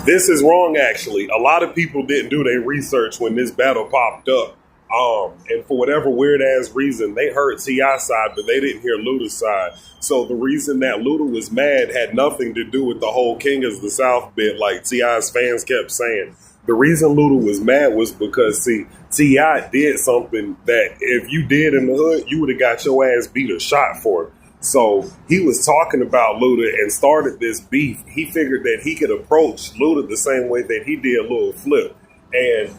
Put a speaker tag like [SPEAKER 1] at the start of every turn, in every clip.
[SPEAKER 1] This is wrong, actually. A lot of people didn't do their research when this battle popped up. And for whatever weird ass reason, they heard T.i side, but they didn't hear Luda's side. So the reason that Luda was mad had nothing to do with the whole King is the South bit, like T.i.'s fans kept saying. The reason Luda was mad was because, see, T.i did something that if you did in the hood, you would have got your ass beat or shot for it. So he was talking about Luda and started this beef. He figured that he could approach Luda the same way that he did Lil Flip. And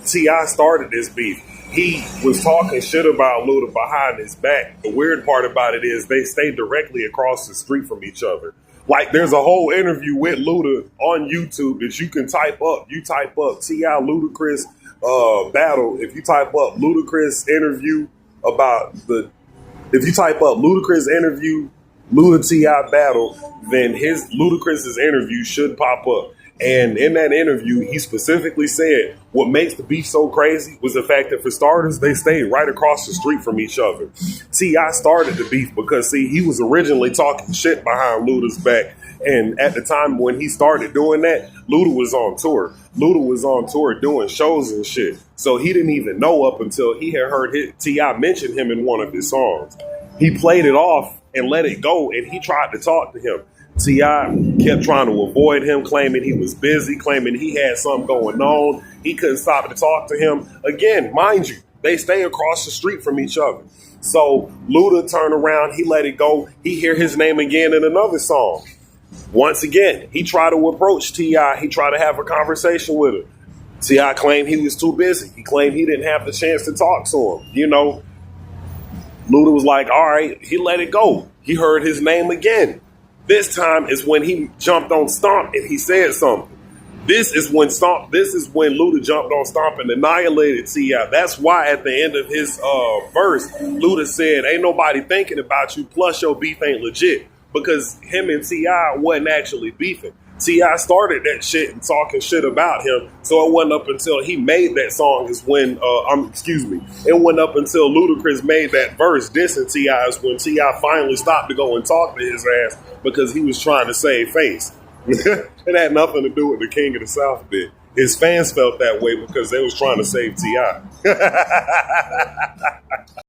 [SPEAKER 1] T.i started this beef. He was talking shit about Luda behind his back. The weird part about it is they stayed directly across the street from each other. Like, there's a whole interview with Luda on YouTube that you can type up. You type up T.i Ludacris battle. If you type up Ludacris interview about if you type up Ludacris interview, Luda T.i battle, then Ludacris's interview should pop up. And in that interview, he specifically said what makes the beef so crazy was the fact that, for starters, they stayed right across the street from each other. T.i started the beef because, see, he was originally talking shit behind Luda's back. And at the time when he started doing that, Luda was on tour. Luda was on tour doing shows and shit. So he didn't even know up until he had heard T.i mention him in one of his songs. He played it off and let it go, and he tried to talk to him. T.i kept trying to avoid him, claiming he was busy, claiming he had something going on. He couldn't stop to talk to him. Again, mind you, they stay across the street from each other. So Luda turned around, he let it go. He hear his name again in another song. Once again, he tried to approach T.i. He tried to have a conversation with him. T.i claimed he was too busy. He claimed he didn't have the chance to talk to him. You know, Luda was like, all right, he let it go. He heard his name again. This time is when he jumped on Stomp and he said something. This is when Luda jumped on Stomp and annihilated T.i. That's why at the end of his verse, Luda said, ain't nobody thinking about you, plus your beef ain't legit. Because him and T.i wasn't actually beefing. T.i started that shit and talking shit about him. So it wasn't up until he made that song is when, it wasn't up until Ludacris made that verse dissing T.i is when T.i finally stopped to go and talk to his ass because he was trying to save face. It had nothing to do with the King of the South bit. His fans felt that way because they was trying to save T.i